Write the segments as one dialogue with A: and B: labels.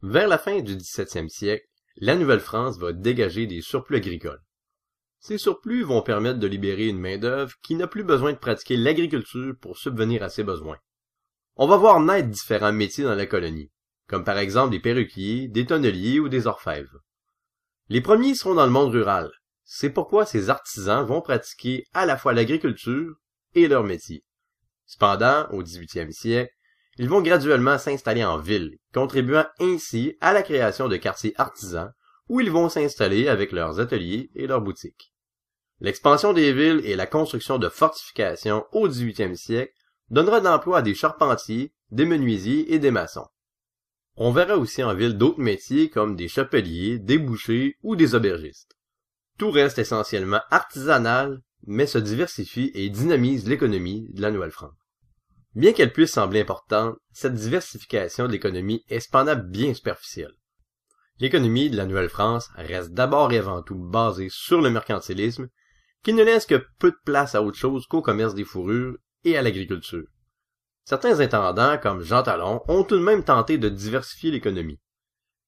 A: Vers la fin du 17e siècle, la Nouvelle-France va dégager des surplus agricoles. Ces surplus vont permettre de libérer une main-d'œuvre qui n'a plus besoin de pratiquer l'agriculture pour subvenir à ses besoins. On va voir naître différents métiers dans la colonie, comme par exemple des perruquiers, des tonneliers ou des orfèvres. Les premiers seront dans le monde rural. C'est pourquoi ces artisans vont pratiquer à la fois l'agriculture et leur métier. Cependant, au 18e siècle, ils vont graduellement s'installer en ville, contribuant ainsi à la création de quartiers artisans où ils vont s'installer avec leurs ateliers et leurs boutiques. L'expansion des villes et la construction de fortifications au 18e siècle donnera de l'emploi à des charpentiers, des menuisiers et des maçons. On verra aussi en ville d'autres métiers comme des chapeliers, des bouchers ou des aubergistes. Tout reste essentiellement artisanal, mais se diversifie et dynamise l'économie de la Nouvelle-France. Bien qu'elle puisse sembler importante, cette diversification de l'économie est cependant bien superficielle. L'économie de la Nouvelle-France reste d'abord et avant tout basée sur le mercantilisme, qui ne laisse que peu de place à autre chose qu'au commerce des fourrures et à l'agriculture. Certains intendants, comme Jean Talon, ont tout de même tenté de diversifier l'économie.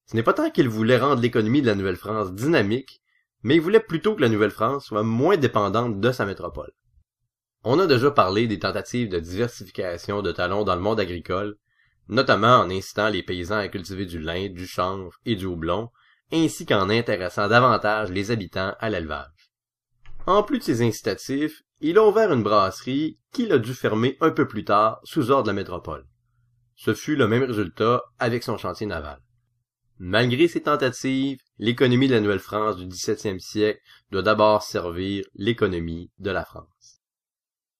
A: Ce n'est pas tant qu'ils voulaient rendre l'économie de la Nouvelle-France dynamique, mais ils voulaient plutôt que la Nouvelle-France soit moins dépendante de sa métropole. On a déjà parlé des tentatives de diversification de Talon dans le monde agricole, notamment en incitant les paysans à cultiver du lin, du chanvre et du houblon, ainsi qu'en intéressant davantage les habitants à l'élevage. En plus de ces incitatifs, il a ouvert une brasserie qu'il a dû fermer un peu plus tard sous ordre de la métropole. Ce fut le même résultat avec son chantier naval. Malgré ces tentatives, l'économie de la Nouvelle-France du 17e siècle doit d'abord servir l'économie de la France.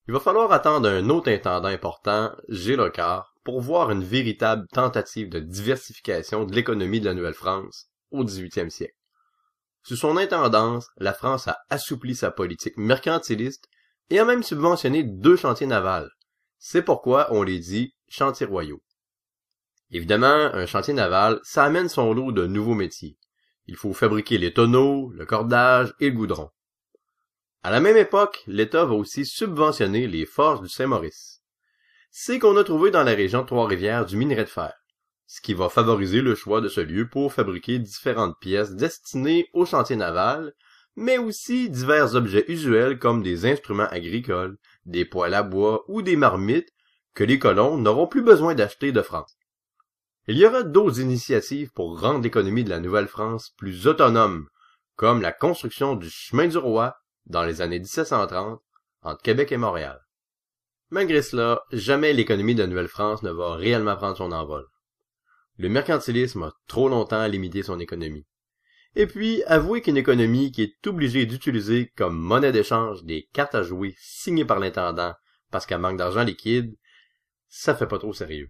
A: Il va falloir attendre un autre intendant important, Gilles Rocard, pour voir une véritable tentative de diversification de l'économie de la Nouvelle-France au 18e siècle. Sous son intendance, la France a assoupli sa politique mercantiliste et a même subventionné 2 chantiers navals. C'est pourquoi on les dit chantiers royaux. Évidemment, un chantier naval, ça amène son lot de nouveaux métiers. Il faut fabriquer les tonneaux, le cordage et le goudron. À la même époque, l'État va aussi subventionner les forges du Saint-Maurice. C'est qu'on a trouvé dans la région de Trois-Rivières du minerai de fer, ce qui va favoriser le choix de ce lieu pour fabriquer différentes pièces destinées au chantier naval, mais aussi divers objets usuels comme des instruments agricoles, des poêles à bois ou des marmites que les colons n'auront plus besoin d'acheter de France. Il y aura d'autres initiatives pour rendre l'économie de la Nouvelle-France plus autonome, comme la construction du chemin du roi dans les années 1730 entre Québec et Montréal. Malgré cela, jamais l'économie de la Nouvelle-France ne va réellement prendre son envol. Le mercantilisme a trop longtemps limité son économie. Et puis, avouez qu'une économie qui est obligée d'utiliser comme monnaie d'échange des cartes à jouer signées par l'intendant parce qu'elle manque d'argent liquide, ça fait pas trop sérieux.